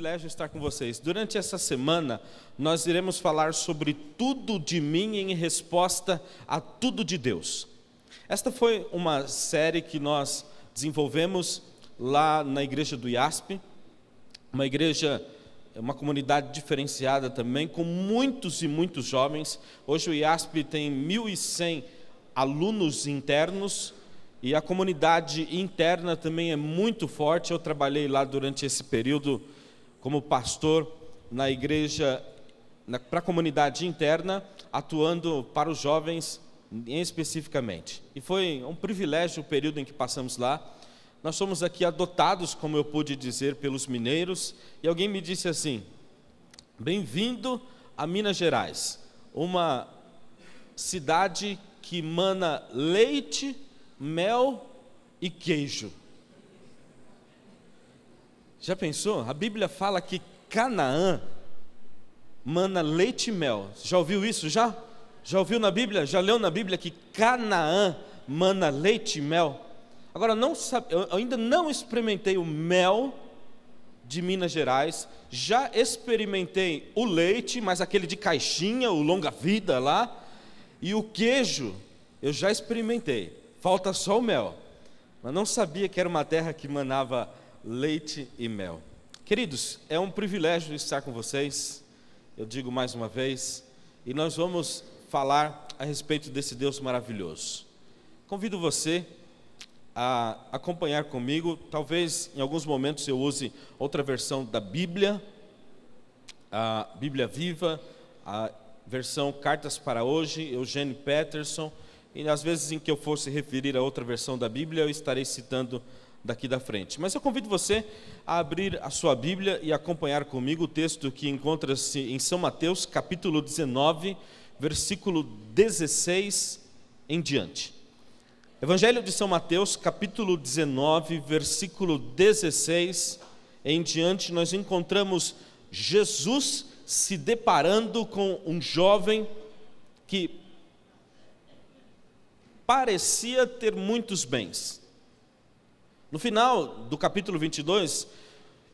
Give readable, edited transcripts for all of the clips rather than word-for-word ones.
privilégio estar com vocês. Durante essa semana, nós iremos falar sobre tudo de mim em resposta a tudo de Deus. Esta foi uma série que nós desenvolvemos lá na igreja do IASP, uma igreja, uma comunidade diferenciada também, com muitos e muitos jovens. Hoje o IASP tem 1.100 alunos internos e a comunidade interna também é muito forte. Eu trabalhei lá durante esse período como pastor na igreja, para a comunidade interna, atuando para os jovens especificamente. E foi um privilégio o período em que passamos lá. Nós fomos aqui adotados, como eu pude dizer, pelos mineiros, e alguém me disse assim: bem-vindo a Minas Gerais, uma cidade que mana leite, mel e queijo. Já pensou? A Bíblia fala que Canaã mana leite e mel. Já ouviu isso? Já ouviu na Bíblia? Já leu na Bíblia que Canaã mana leite e mel? Agora, eu ainda não experimentei o mel de Minas Gerais. Já experimentei o leite, mas aquele de caixinha, o longa-vida lá. E o queijo, eu já experimentei. Falta só o mel. Mas não sabia que era uma terra que manava leite e mel. Queridos, é um privilégio estar com vocês. Eu digo mais uma vez. E nós vamos falar a respeito desse Deus maravilhoso. Convido você a acompanhar comigo. Talvez em alguns momentos eu use outra versão da Bíblia, a Bíblia Viva, a versão Cartas para Hoje, Eugene Peterson, e às vezes em que eu for se referir a outra versão da Bíblia, eu estarei citando daqui da frente. Mas eu convido você a abrir a sua Bíblia e acompanhar comigo o texto que encontra-se em São Mateus, capítulo 19, versículo 16 em diante. Evangelho de São Mateus, capítulo 19, versículo 16 em diante, nós encontramos Jesus se deparando com um jovem que parecia ter muitos bens. No final do capítulo 22,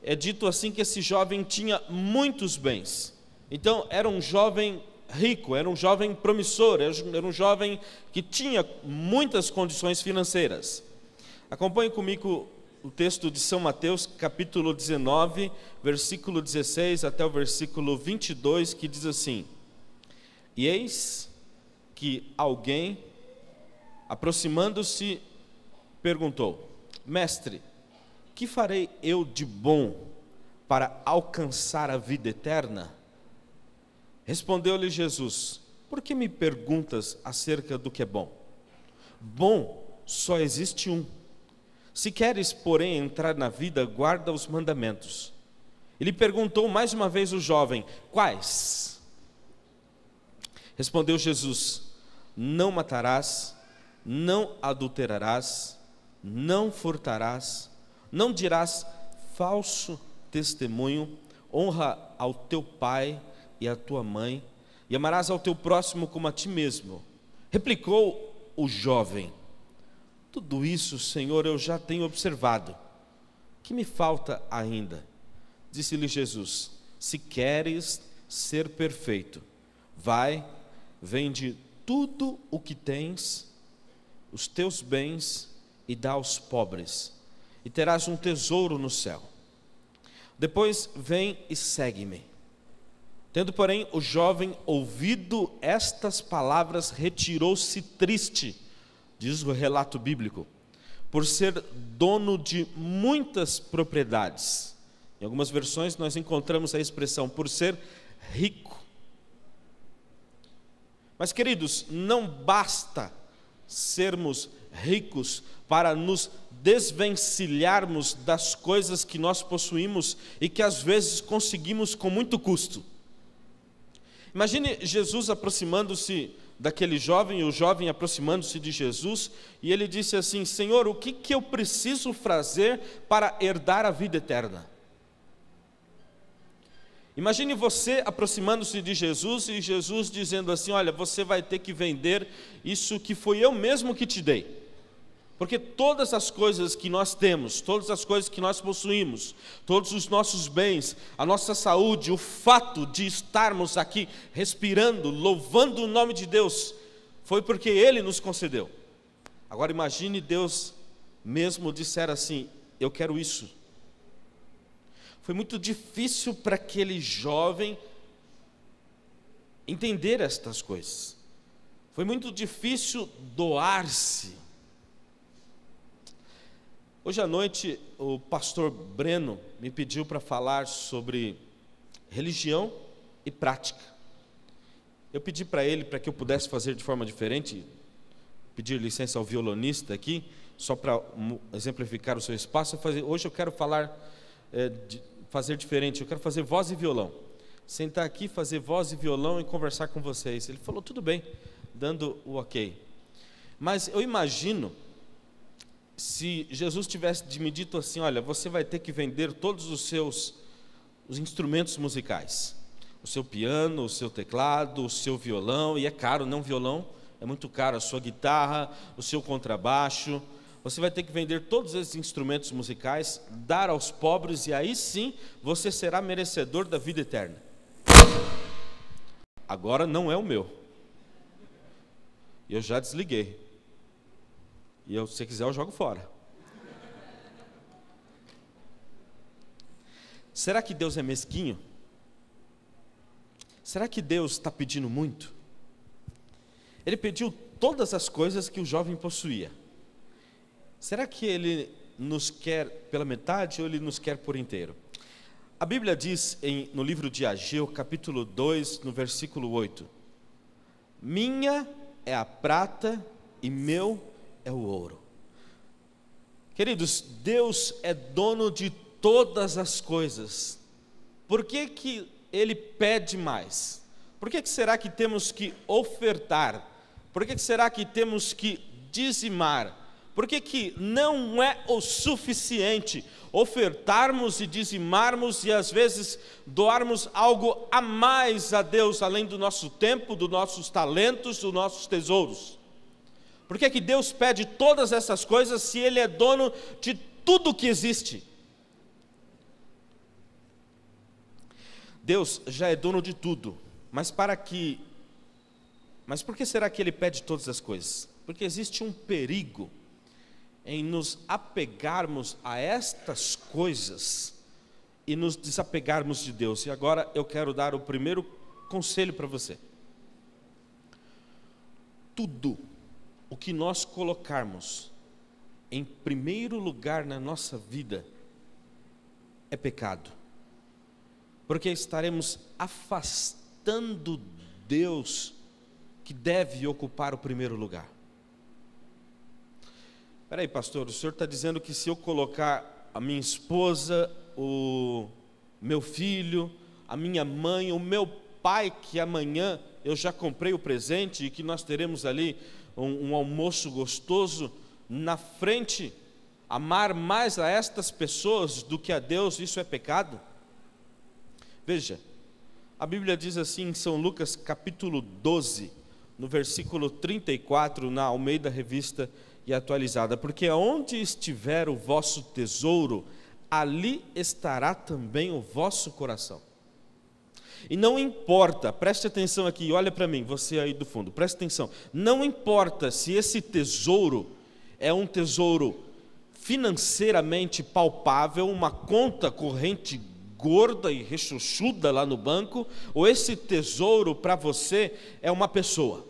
é dito assim que esse jovem tinha muitos bens. Então, era um jovem rico, era um jovem promissor, era um jovem que tinha muitas condições financeiras. Acompanhe comigo o texto de São Mateus, capítulo 19, versículo 16 até o versículo 22, que diz assim: E eis que alguém, aproximando-se, perguntou: Mestre, que farei eu de bom para alcançar a vida eterna? Respondeu-lhe Jesus: Por que me perguntas acerca do que é bom? Bom só existe um. Se queres, porém, entrar na vida, guarda os mandamentos. Ele perguntou mais uma vez o jovem: Quais? Respondeu Jesus: Não matarás, não adulterarás, não furtarás, não dirás falso testemunho, honra ao teu pai e à tua mãe, e amarás ao teu próximo como a ti mesmo. Replicou o jovem: Tudo isso, Senhor, eu já tenho observado. Que me falta ainda? Disse-lhe Jesus: Se queres ser perfeito, vai, vende tudo o que tens, os teus bens, e dá aos pobres, e terás um tesouro no céu. Depois vem e segue-me. Tendo, porém, o jovem ouvido estas palavras, retirou-se triste, diz o relato bíblico, por ser dono de muitas propriedades. Em algumas versões nós encontramos a expressão por ser rico. Mas, queridos, não basta sermos ricos para nos desvencilharmos das coisas que nós possuímos e que às vezes conseguimos com muito custo. Imagine Jesus aproximando-se daquele jovem, e o jovem aproximando-se de Jesus, e ele disse assim: Senhor, o que eu preciso fazer para herdar a vida eterna? Imagine você aproximando-se de Jesus e Jesus dizendo assim: olha, você vai ter que vender isso que foi eu mesmo que te dei. Porque todas as coisas que nós temos, todas as coisas que nós possuímos, todos os nossos bens, a nossa saúde, o fato de estarmos aqui respirando, louvando o nome de Deus, foi porque Ele nos concedeu. Agora imagine Deus mesmo disser assim: eu quero isso. Foi muito difícil para aquele jovem entender estas coisas. Foi muito difícil doar-se. Hoje à noite, o pastor Breno me pediu para falar sobre religião e prática. Eu pedi para ele, para que eu pudesse fazer de forma diferente, pedir licença ao violonista aqui, só para exemplificar o seu espaço. Hoje eu quero fazer diferente, eu quero fazer voz e violão. Sentar aqui, fazer voz e violão e conversar com vocês. Ele falou, tudo bem, dando o ok. Mas eu imagino, se Jesus tivesse me dito assim, olha, você vai ter que vender todos os instrumentos musicais. O seu piano, o seu teclado, o seu violão, e é caro, não violão, é muito caro, a sua guitarra, o seu contrabaixo. Você vai ter que vender todos esses instrumentos musicais, dar aos pobres, e aí sim você será merecedor da vida eterna. Agora não é o meu. Eu já desliguei. E se você quiser eu jogo fora. Será que Deus é mesquinho? Será que Deus está pedindo muito? Ele pediu todas as coisas que o jovem possuía. Será que Ele nos quer pela metade ou Ele nos quer por inteiro? A Bíblia diz no livro de Ageu, capítulo 2, no versículo 8: minha é a prata e meu é o ouro. Queridos, Deus é dono de todas as coisas. Por que Ele pede mais? Por que será que temos que ofertar? Por que será que temos que dizimar? Por que não é o suficiente ofertarmos e dizimarmos e às vezes doarmos algo a mais a Deus, além do nosso tempo, dos nossos talentos, dos nossos tesouros? Por que Deus pede todas essas coisas se Ele é dono de tudo que existe? Deus já é dono de tudo, mas por que será que Ele pede todas as coisas? Porque existe um perigo em nos apegarmos a estas coisas e nos desapegarmos de Deus. E agora eu quero dar o primeiro conselho para você. Tudo o que nós colocarmos em primeiro lugar na nossa vida é pecado, porque estaremos afastando Deus, que deve ocupar o primeiro lugar. Espera aí, pastor, o senhor está dizendo que se eu colocar a minha esposa, o meu filho, a minha mãe, o meu pai, que amanhã eu já comprei o presente e que nós teremos ali um almoço gostoso, na frente, amar mais a estas pessoas do que a Deus, isso é pecado? Veja, a Bíblia diz assim em São Lucas capítulo 12, no versículo 34, na Almeida Revista e Atualizada: porque aonde estiver o vosso tesouro, ali estará também o vosso coração. E não importa, preste atenção aqui, olha para mim, você aí do fundo, preste atenção, não importa se esse tesouro é um tesouro financeiramente palpável, uma conta corrente gorda e rechuchuda lá no banco, ou esse tesouro para você é uma pessoa.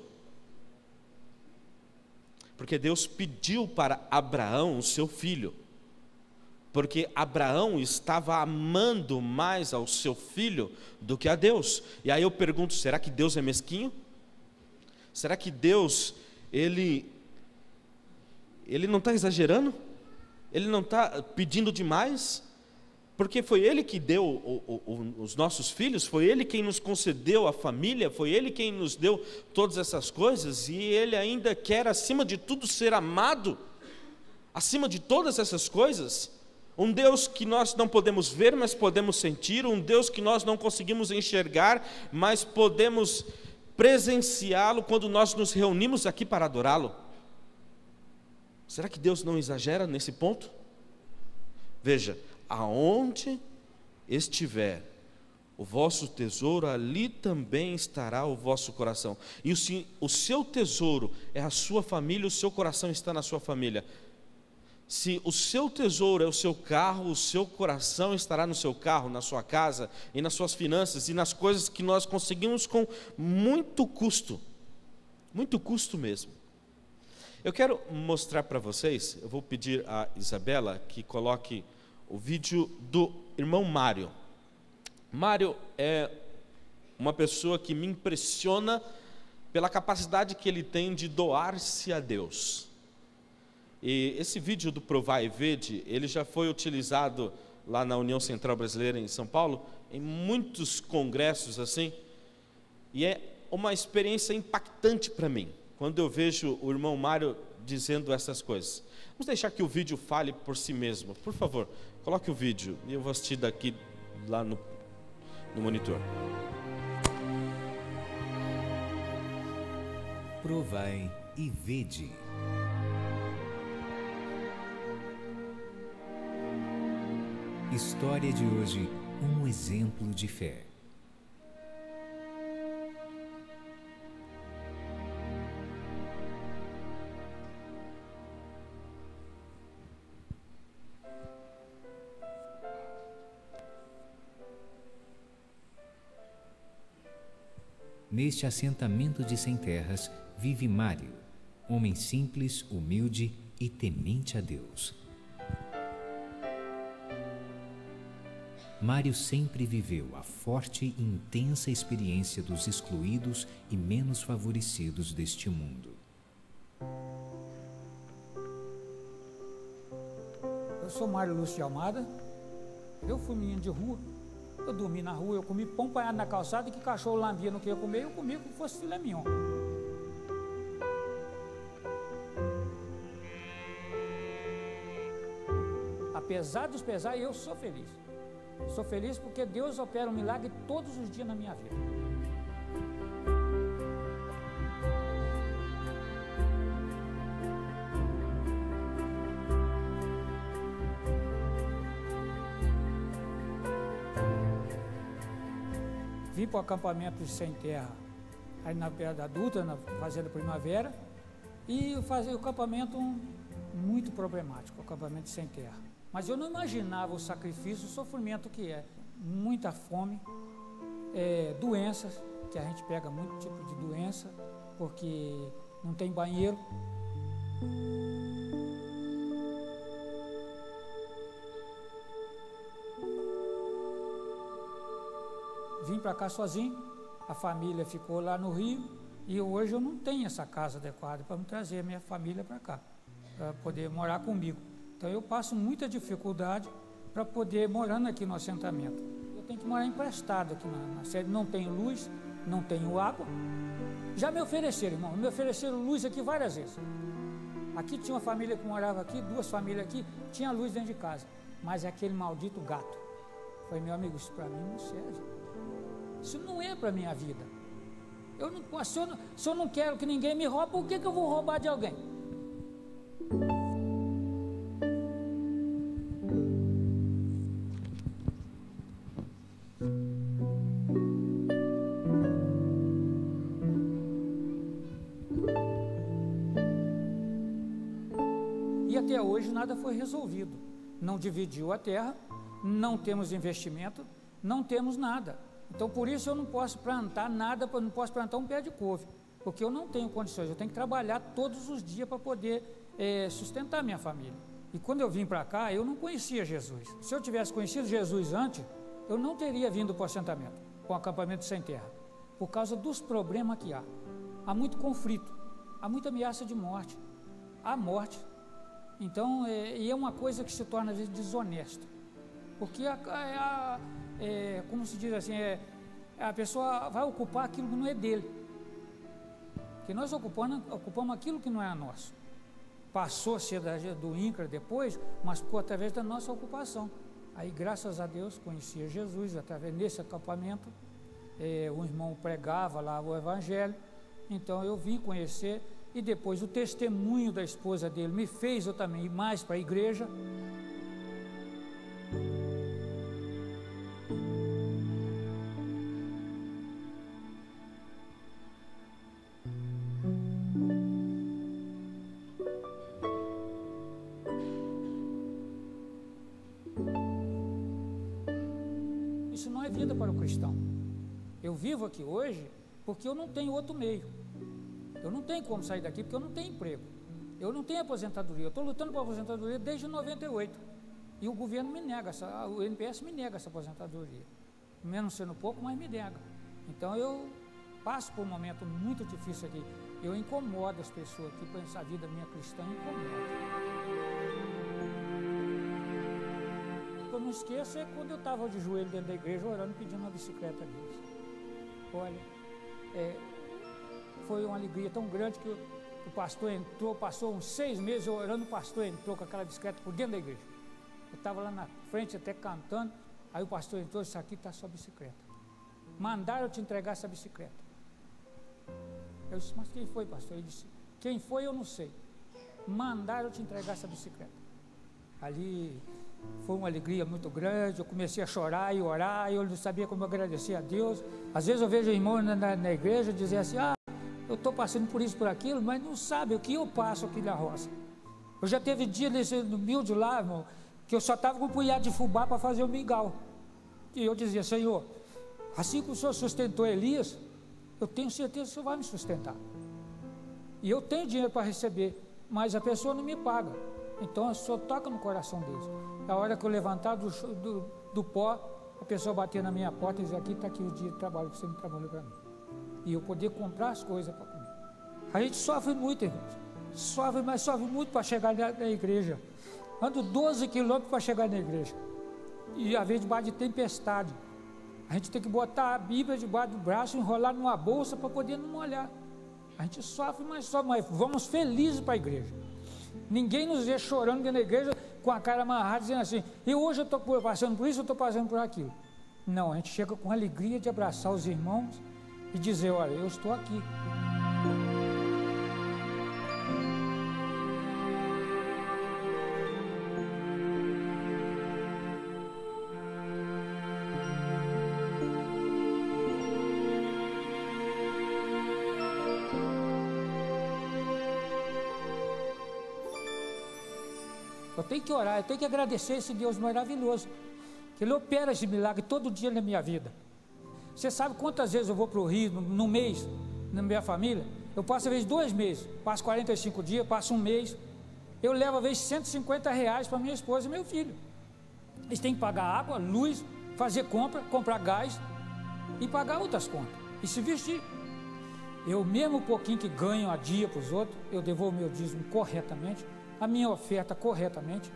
Porque Deus pediu para Abraão, o seu filho, porque Abraão estava amando mais ao seu filho do que a Deus. E aí eu pergunto, será que Deus é mesquinho? Será que Deus, Ele não está exagerando? Ele não está pedindo demais? Porque foi Ele que deu os nossos filhos, foi Ele quem nos concedeu a família, foi Ele quem nos deu todas essas coisas, e Ele ainda quer, acima de tudo, ser amado, acima de todas essas coisas. Um Deus que nós não podemos ver, mas podemos sentir, um Deus que nós não conseguimos enxergar, mas podemos presenciá-lo quando nós nos reunimos aqui para adorá-lo. Será que Deus não exagera nesse ponto? Veja, aonde estiver o vosso tesouro, ali também estará o vosso coração. E se o seu tesouro é a sua família, o seu coração está na sua família. Se o seu tesouro é o seu carro, o seu coração estará no seu carro, na sua casa, e nas suas finanças, e nas coisas que nós conseguimos com muito custo mesmo. Eu quero mostrar para vocês, eu vou pedir a Isabela que coloque o vídeo do irmão Mário. Mário é uma pessoa que me impressiona pela capacidade que ele tem de doar-se a Deus. E esse vídeo do Provai e Vede, ele já foi utilizado lá na União Central Brasileira em São Paulo, em muitos congressos assim, e é uma experiência impactante para mim, quando eu vejo o irmão Mário dizendo essas coisas. Vamos deixar que o vídeo fale por si mesmo. Por favor, coloque o vídeo e eu vou assistir daqui lá no monitor. Provai e vede. História de hoje, um exemplo de fé. Neste assentamento de sem terras vive Mário, homem simples, humilde e temente a Deus. Mário sempre viveu a forte e intensa experiência dos excluídos e menos favorecidos deste mundo. Eu sou Mário Lúcio de Almada, eu fui menino de rua, eu dormi na rua, eu comi pão panhado na calçada e que cachorro lambia no que eu comi como se fosse filé mignon. Apesar dos pesares, eu sou feliz. Sou feliz porque Deus opera um milagre todos os dias na minha vida. Vim para o acampamento de Sem Terra, aí na Pedra Adulta, na Fazenda Primavera, e fazer o acampamento muito problemático, o acampamento de Sem Terra. Mas eu não imaginava o sacrifício, o sofrimento que é. Muita fome, doenças, que a gente pega muito tipo de doença, porque não tem banheiro. Vim para cá sozinho, a família ficou lá no Rio, e hoje eu não tenho essa casa adequada para me trazer a minha família para cá, para poder morar comigo. Então eu passo muita dificuldade para poder morando aqui no assentamento. Eu tenho que morar emprestado aqui na sede, não tenho luz, não tenho água. Já me ofereceram, irmão, me ofereceram luz aqui várias vezes. Aqui tinha uma família que morava aqui, 2 famílias aqui, tinha luz dentro de casa. Mas é aquele maldito gato. Falei, meu amigo, isso para mim não serve. Isso não é para a minha vida. Se eu não quero que ninguém me roube, por que eu vou roubar de alguém? E até hoje nada foi resolvido. Não dividiu a terra, não temos investimento, não temos nada. Então, por isso eu não posso plantar nada, não posso plantar um pé de couve, porque eu não tenho condições, eu tenho que trabalhar todos os dias para poder sustentar minha família. E quando eu vim para cá, eu não conhecia Jesus. Se eu tivesse conhecido Jesus antes, eu não teria vindo para o assentamento, para o acampamento sem terra, por causa dos problemas que há. Há muito conflito, há muita ameaça de morte, há morte. Então, é uma coisa que se torna às vezes desonesta, porque como se diz assim, a pessoa vai ocupar aquilo que não é dele, que nós ocupamos aquilo que não é nosso. Passou a ser do INCRA depois, mas ficou através da nossa ocupação. Aí, graças a Deus, conhecia Jesus através desse acampamento. O irmão pregava lá o evangelho, então eu vim conhecer, e depois o testemunho da esposa dele me fez eu também ir mais para a igreja. Isso não é vida para o cristão. Eu vivo aqui hoje porque eu não tenho outro meio. Eu não tenho como sair daqui porque eu não tenho emprego. Eu não tenho aposentadoria. Eu estou lutando por aposentadoria desde 98. E o governo me nega, o NPS me nega essa aposentadoria. mesmo sendo pouco, mas me nega. Então eu passo por um momento muito difícil aqui. Eu incomodo as pessoas aqui, com essa vida minha cristã, incomoda. O que eu não esqueço é quando eu estava de joelho dentro da igreja orando, pedindo uma bicicleta a Deus. Olha, foi uma alegria tão grande que o pastor entrou, passou uns 6 meses orando, o pastor entrou com aquela bicicleta por dentro da igreja. Eu estava lá na frente até cantando, aí o pastor entrou e disse, aqui está a sua bicicleta. Mandaram eu te entregar essa bicicleta. Eu disse, mas quem foi, pastor? Ele disse, quem foi eu não sei. Mandaram eu te entregar essa bicicleta. Ali foi uma alegria muito grande, eu comecei a chorar e orar, eu não sabia como agradecer a Deus. Às vezes eu vejo irmãos na igreja dizer assim, eu estou passando por isso, por aquilo, mas não sabe o que eu passo aqui na roça. Eu já teve dia nesse humilde lá, irmão, que eu só estava com um punhado de fubá para fazer o mingau. E eu dizia, Senhor, assim como o Senhor sustentou Elias, eu tenho certeza que o Senhor vai me sustentar. E eu tenho dinheiro para receber, mas a pessoa não me paga. Então o Senhor toca no coração deles. A hora que eu levantar do pó, a pessoa bater na minha porta e dizer, aqui está aqui o dia de trabalho que você me trabalhou para mim. E eu poder comprar as coisas para comer. A gente sofre muito, irmãos. Sofre, mas sofre muito para chegar na igreja. Ando 12 quilômetros para chegar na igreja. E às vezes debaixo de tempestade. A gente tem que botar a Bíblia debaixo do braço, enrolar numa bolsa para poder não molhar. A gente sofre, mas vamos felizes para a igreja. Ninguém nos vê chorando dentro da igreja com a cara amarrada, dizendo assim, e hoje eu estou passando por isso, eu estou passando por aquilo. Não, a gente chega com alegria de abraçar os irmãos e dizer, olha, eu estou aqui. Eu tenho que orar, eu tenho que agradecer esse Deus maravilhoso, que Ele opera esse milagre todo dia na minha vida. Você sabe quantas vezes eu vou para o Rio no mês, na minha família? Eu passo às vezes 2 meses, passo 45 dias, passo um mês. Eu levo às vezes R$150 para minha esposa e meu filho. Eles têm que pagar água, luz, fazer compra, comprar gás e pagar outras contas e se vestir. Eu mesmo um pouquinho que ganho a dia para os outros, eu devolvo meu dízimo corretamente, a minha oferta corretamente.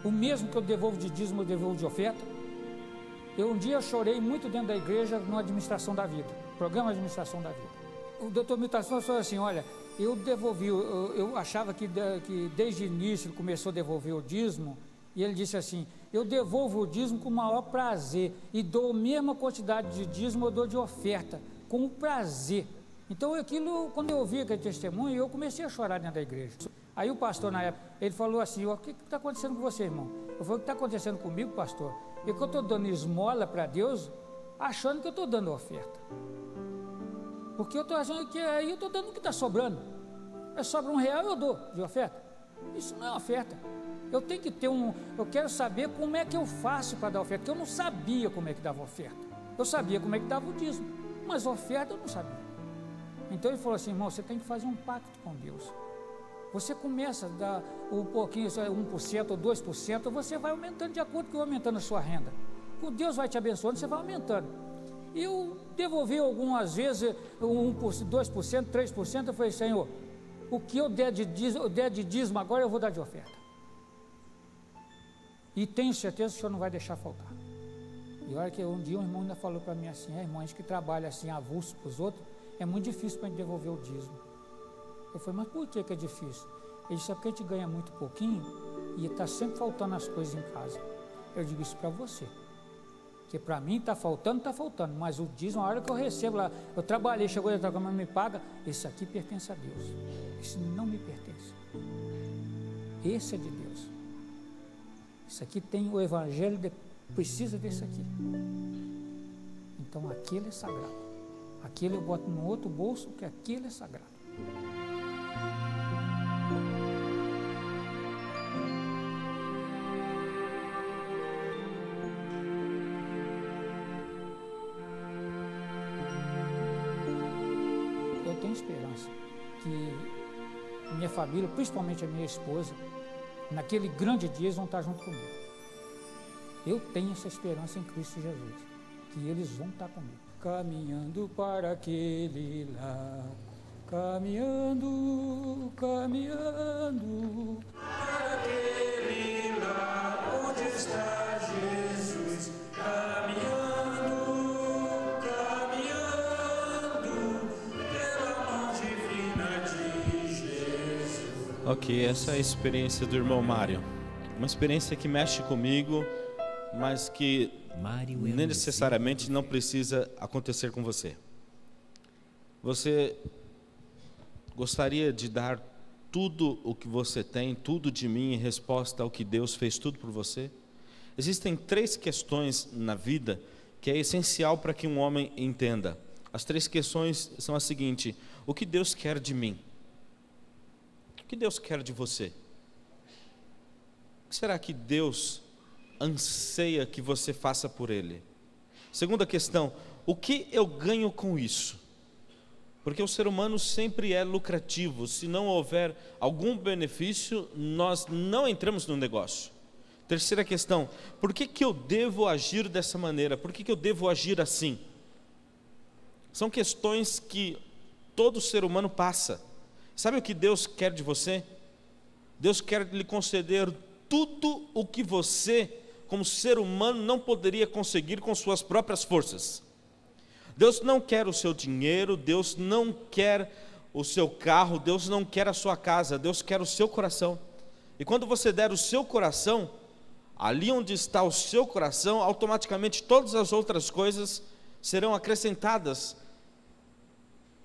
O mesmo que eu devolvo de dízimo, eu devolvo de oferta. Um dia chorei muito dentro da igreja no Administração da Vida, programa de Administração da Vida. O doutor Milton falou assim, olha, eu devolvi, eu achava que desde o início ele começou a devolver o dízimo, e ele disse assim, eu devolvo o dízimo com o maior prazer, e dou a mesma quantidade de dízimo, eu dou de oferta, com prazer. Então aquilo, quando eu ouvi aquele testemunho, eu comecei a chorar dentro da igreja. Aí o pastor na época, ele falou assim, o que está acontecendo com você, irmão? Eu falei, o que está acontecendo comigo, pastor? É que eu estou dando esmola para Deus, achando que eu estou dando oferta. Porque eu estou achando que aí eu estou dando o que está sobrando. Sobra R$1 eu dou de oferta. Isso não é oferta. Eu tenho que ter eu quero saber como é que eu faço para dar oferta, porque eu não sabia como é que dava oferta. Eu sabia como é que dava o dízimo, mas oferta eu não sabia. Então ele falou assim, irmão, você tem que fazer um pacto com Deus. Você começa a dar um pouquinho, 1% ou 2%, você vai aumentando de acordo com vai aumentando a sua renda. Com Deus vai te abençoando, você vai aumentando. Eu devolvi algumas vezes 1%, 2%, 3%, eu falei, Senhor, o que eu der de dízimo agora eu vou dar de oferta. E tenho certeza que o Senhor não vai deixar faltar. E olha que um dia um irmão ainda falou para mim assim, irmão, a gente que trabalha assim avulso para os outros, é muito difícil para a gente devolver o dízimo. Eu falei, mas por que é difícil? Ele disse, é porque a gente ganha muito pouquinho e está sempre faltando as coisas em casa. Eu digo isso para você, que para mim está faltando, mas o dízimo, a hora que eu recebo lá, eu trabalhei, chegou a trabalhar, mas me paga, esse aqui pertence a Deus, esse não me pertence, esse é de Deus, esse aqui tem o Evangelho, precisa desse aqui, então aquele é sagrado, aquele eu boto no outro bolso, que aquele é sagrado. Eu tenho esperança que minha família, principalmente a minha esposa, naquele grande dia eles vão estar junto comigo. Eu tenho essa esperança em Cristo Jesus. que eles vão estar comigo. Caminhando para aquele lar, caminhando, caminhando para aquele lar onde está Jesus, caminhando, caminhando pela mão divina de Jesus. Ok, essa é a experiência do irmão Mário. Uma experiência que mexe comigo, mas que necessariamente não precisa acontecer com você. Você gostaria de dar tudo o que você tem, tudo de mim, em resposta ao que Deus fez tudo por você? Existem 3 questões na vida que é essencial para que um homem entenda. As 3 questões são as seguintes: o que Deus quer de mim? O que Deus quer de você? O que será que Deus anseia que você faça por Ele? Segunda questão: o que eu ganho com isso? Porque o ser humano sempre é lucrativo. Se não houver algum benefício, nós não entramos no negócio. Terceira questão: por que eu devo agir dessa maneira? Por que eu devo agir assim? São questões que todo ser humano passa. Sabe o que Deus quer de você? Deus quer lhe conceder tudo o que você, como ser humano, não poderia conseguir com suas próprias forças. Deus não quer o seu dinheiro, Deus não quer o seu carro, Deus não quer a sua casa, Deus quer o seu coração. E quando você der o seu coração, ali onde está o seu coração, automaticamente todas as outras coisas serão acrescentadas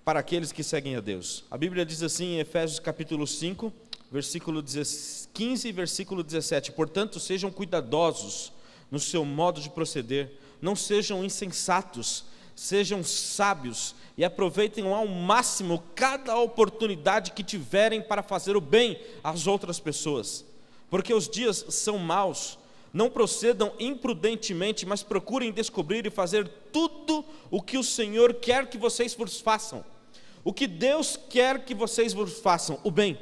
para aqueles que seguem a Deus. A Bíblia diz assim em Efésios capítulo 5, versículo 15 e versículo 17: portanto, sejam cuidadosos no seu modo de proceder, não sejam insensatos, sejam sábios e aproveitem ao máximo cada oportunidade que tiverem para fazer o bem às outras pessoas, porque os dias são maus. Não procedam imprudentemente, mas procurem descobrir e fazer tudo o que o Senhor quer que vocês vos façam. O que Deus quer que vocês vos façam? O bem.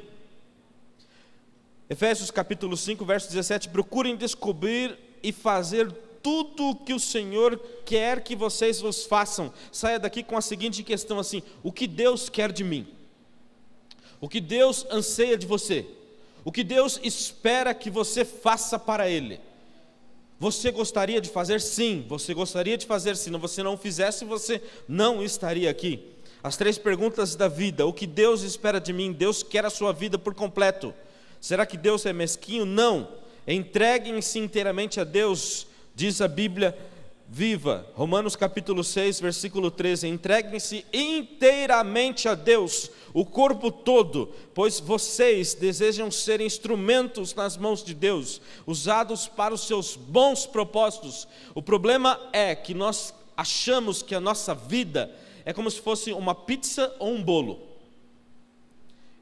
Efésios capítulo 5, verso 17: procurem descobrir e fazer tudo o que o Senhor quer que vocês vos façam. Saia daqui com a seguinte questão assim: o que Deus quer de mim? O que Deus anseia de você? O que Deus espera que você faça para Ele? Você gostaria de fazer? Sim, você gostaria de fazer. Se você não fizesse, você não estaria aqui. As 3 perguntas da vida: o que Deus espera de mim? Deus quer a sua vida por completo. Será que Deus é mesquinho? Não. Entreguem-se inteiramente a Deus, diz a Bíblia viva. Romanos capítulo 6, versículo 13: entreguem-se inteiramente a Deus, o corpo todo, pois vocês desejam ser instrumentos nas mãos de Deus, usados para os seus bons propósitos. O problema é que nós achamos que a nossa vida é como se fosse uma pizza ou um bolo.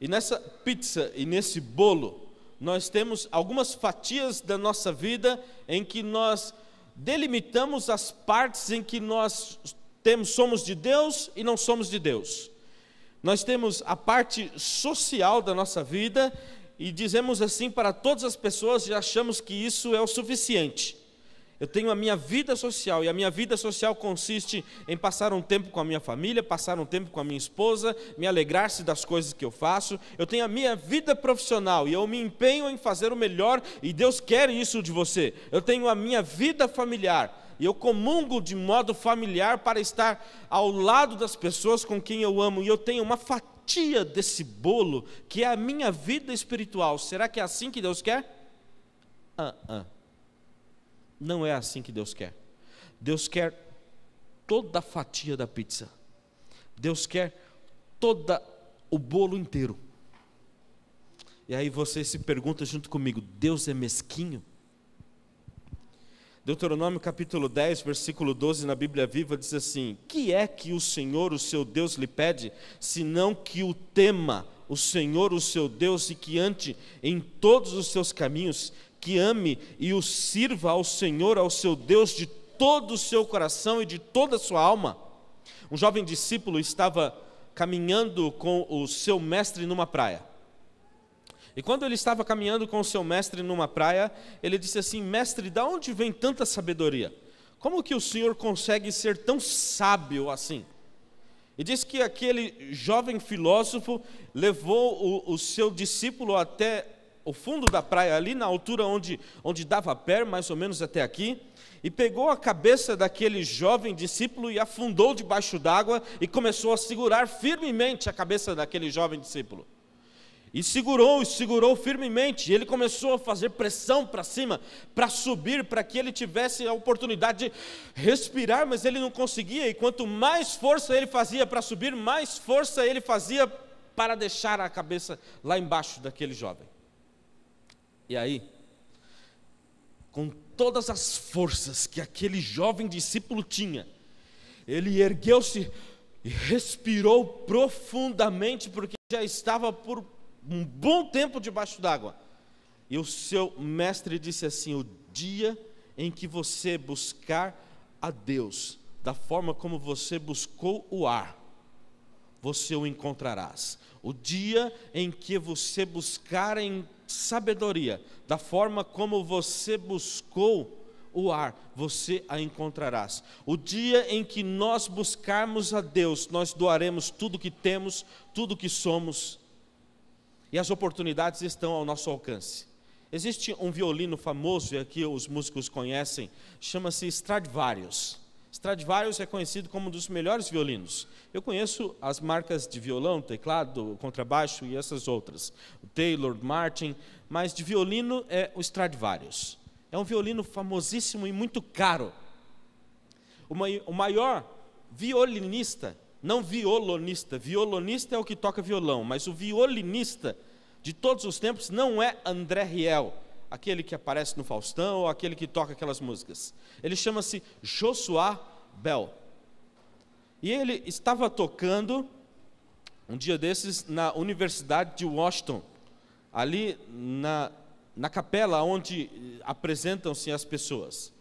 E nessa pizza e nesse bolo, nós temos algumas fatias da nossa vida em que nós delimitamos as partes em que nós somos de Deus e não somos de Deus. Nós temos a parte social da nossa vida e dizemos assim para todas as pessoas e achamos que isso é o suficiente. Eu tenho a minha vida social, e a minha vida social consiste em passar um tempo com a minha família, passar um tempo com a minha esposa, me alegrar-se das coisas que eu faço. Eu tenho a minha vida profissional, e eu me empenho em fazer o melhor, e Deus quer isso de você. Eu tenho a minha vida familiar, e eu comungo de modo familiar para estar ao lado das pessoas com quem eu amo, e eu tenho uma fatia desse bolo, que é a minha vida espiritual. Será que é assim que Deus quer? Não é assim que Deus quer. Deus quer toda a fatia da pizza. Deus quer todo o bolo inteiro. E aí você se pergunta junto comigo: Deus é mesquinho? Deuteronômio capítulo 10, versículo 12, na Bíblia Viva, diz assim: que é que o Senhor, o seu Deus, lhe pede, senão que o tema, o Senhor, o seu Deus, e que ande em todos os seus caminhos, que ame e o sirva ao Senhor, ao seu Deus, de todo o seu coração e de toda a sua alma. Um jovem discípulo estava caminhando com o seu mestre numa praia. E quando ele estava caminhando com o seu mestre numa praia, ele disse assim: mestre, de onde vem tanta sabedoria? Como que o Senhor consegue ser tão sábio assim? E diz que aquele jovem filósofo levou o seu discípulo até o fundo da praia, ali na altura onde dava pé, mais ou menos até aqui, e pegou a cabeça daquele jovem discípulo e afundou debaixo d'água e começou a segurar firmemente a cabeça daquele jovem discípulo. E segurou firmemente, e ele começou a fazer pressão para cima, para subir, para que ele tivesse a oportunidade de respirar, mas ele não conseguia, e quanto mais força ele fazia para subir, mais força ele fazia para deixar a cabeça lá embaixo daquele jovem. E aí, com todas as forças que aquele jovem discípulo tinha, ele ergueu-se e respirou profundamente, porque já estava por um bom tempo debaixo d'água. E o seu mestre disse assim: o dia em que você buscar a Deus da forma como você buscou o ar, você o encontrarás. O dia em que você buscar em sabedoria da forma como você buscou o ar, você a encontrarás. O dia em que nós buscarmos a Deus, nós doaremos tudo que temos, tudo que somos, e as oportunidades estão ao nosso alcance. Existe um violino famoso, e aqui os músicos conhecem, chama-se Stradivarius. Stradivarius é conhecido como um dos melhores violinos. Eu conheço as marcas de violão, teclado, contrabaixo e essas outras, o Taylor, Martin, mas de violino é o Stradivarius. É um violino famosíssimo e muito caro. O maior violinista, não violonista, violonista é o que toca violão, mas o violinista de todos os tempos não é André Rieu, aquele que aparece no Faustão ou aquele que toca aquelas músicas. Ele chama-se Joshua Bell. E ele estava tocando um dia desses na Universidade de Washington, ali na capela onde apresentam-se as pessoas.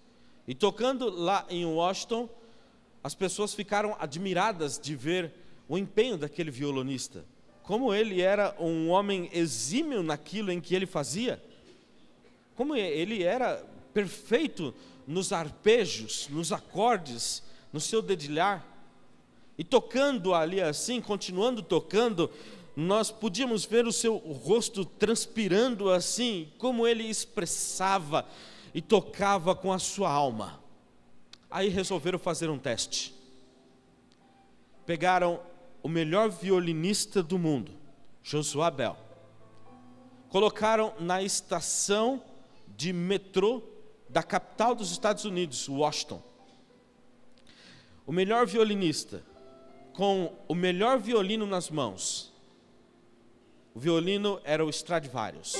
E tocando lá em Washington, as pessoas ficaram admiradas de ver o empenho daquele violonista. Como ele era um homem exímio naquilo em que ele fazia. Como ele era perfeito nos arpejos, nos acordes, no seu dedilhar. E tocando ali assim, continuando tocando, nós podíamos ver o seu rosto transpirando assim, como ele expressava e tocava com a sua alma. Aí resolveram fazer um teste. Pegaram o melhor violinista do mundo, Joshua Bell. Colocaram na estação de metrô da capital dos Estados Unidos, Washington. O melhor violinista, com o melhor violino nas mãos. O violino era o Stradivarius.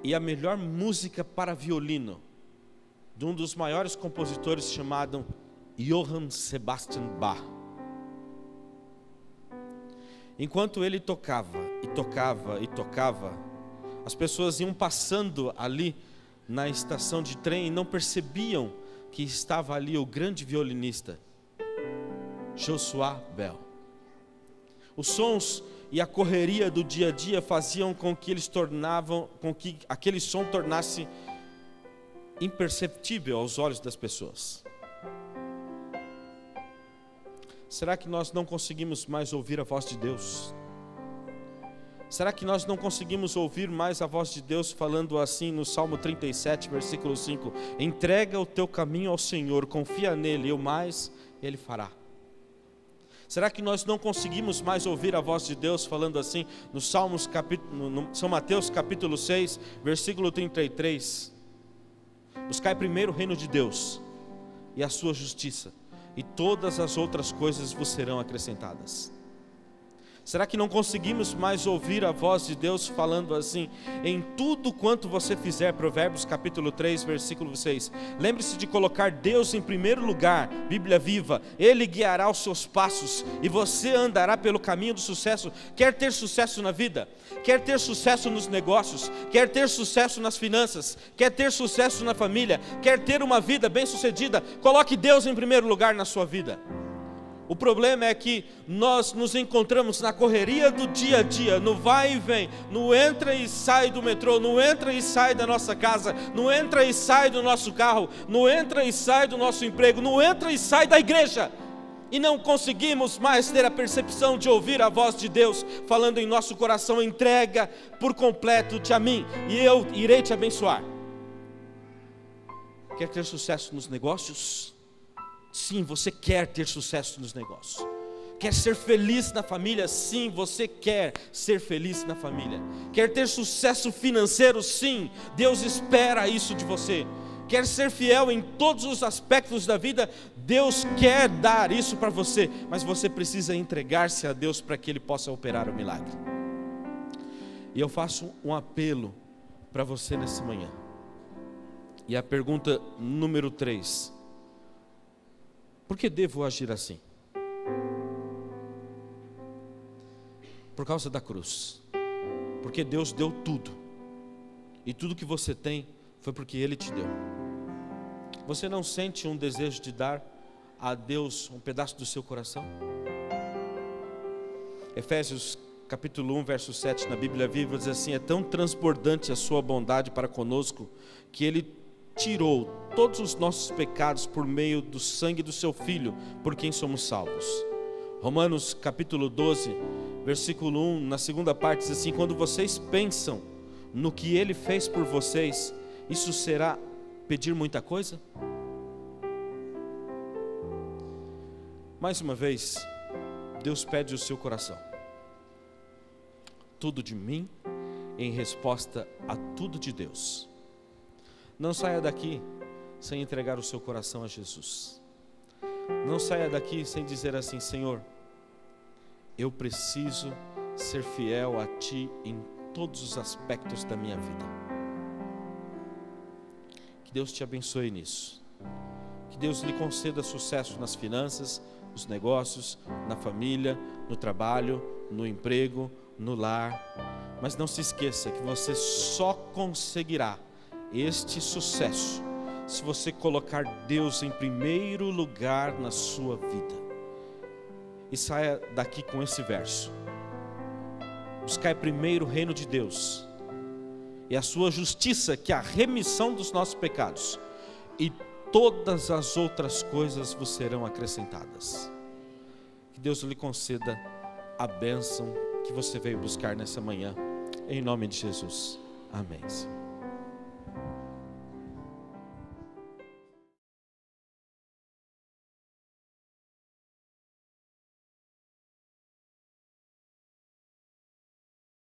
E a melhor música para violino, de um dos maiores compositores chamado Johann Sebastian Bach. Enquanto ele tocava, e tocava, e tocava, as pessoas iam passando ali na estação de trem e não percebiam que estava ali o grande violinista, Joshua Bell. Os sons e a correria do dia a dia faziam com que aquele som tornasse imperceptível aos olhos das pessoas. Será que nós não conseguimos mais ouvir a voz de Deus? Será que nós não conseguimos ouvir mais a voz de Deus falando assim no Salmo 37, versículo 5? Entrega o teu caminho ao Senhor, confia nele, e o mais Ele fará. Será que nós não conseguimos mais ouvir a voz de Deus falando assim no São Mateus capítulo 6, versículo 33? Buscai primeiro o reino de Deus e a sua justiça, e todas as outras coisas vos serão acrescentadas. Será que não conseguimos mais ouvir a voz de Deus falando assim, em tudo quanto você fizer? Provérbios capítulo 3, versículo 6. Lembre-se de colocar Deus em primeiro lugar, Bíblia viva. Ele guiará os seus passos e você andará pelo caminho do sucesso. Quer ter sucesso na vida? Quer ter sucesso nos negócios? Quer ter sucesso nas finanças? Quer ter sucesso na família? Quer ter uma vida bem-sucedida? Coloque Deus em primeiro lugar na sua vida. O problema é que nós nos encontramos na correria do dia a dia, no vai e vem, no entra e sai do metrô, no entra e sai da nossa casa, no entra e sai do nosso carro, no entra e sai do nosso emprego, no entra e sai da igreja. E não conseguimos mais ter a percepção de ouvir a voz de Deus falando em nosso coração: entrega por completo-te a mim e eu irei te abençoar. Quer ter sucesso nos negócios? Sim, você quer ter sucesso nos negócios. Quer ser feliz na família? Sim, você quer ser feliz na família. Quer ter sucesso financeiro? Sim, Deus espera isso de você. Quer ser fiel em todos os aspectos da vida? Deus quer dar isso para você, mas você precisa entregar-se a Deus para que Ele possa operar o milagre. E eu faço um apelo para você nessa manhã. E a pergunta número 3: por que devo agir assim? Por causa da cruz. Porque Deus deu tudo. E tudo que você tem foi porque Ele te deu. Você não sente um desejo de dar a Deus um pedaço do seu coração? Efésios capítulo 1, verso 7, na Bíblia Viva, diz assim: é tão transbordante a sua bondade para conosco, que Ele tirou todos os nossos pecados por meio do sangue do seu Filho, por quem somos salvos. Romanos capítulo 12, versículo 1, na segunda parte, diz assim: quando vocês pensam no que Ele fez por vocês, isso será pedir muita coisa? Mais uma vez, Deus pede o seu coração. Tudo de mim em resposta a tudo de Deus. Não saia daqui sem entregar o seu coração a Jesus. Não saia daqui sem dizer assim: Senhor, eu preciso ser fiel a Ti em todos os aspectos da minha vida. Que Deus te abençoe nisso. Que Deus lhe conceda sucesso nas finanças, nos negócios, na família, no trabalho, no emprego, no lar. Mas não se esqueça que você só conseguirá este sucesso se você colocar Deus em primeiro lugar na sua vida. E saia daqui com esse verso: buscai primeiro o reino de Deus e a sua justiça, que é a remissão dos nossos pecados, e todas as outras coisas vos serão acrescentadas. Que Deus lhe conceda a bênção que você veio buscar nessa manhã, em nome de Jesus. Amém, Senhor.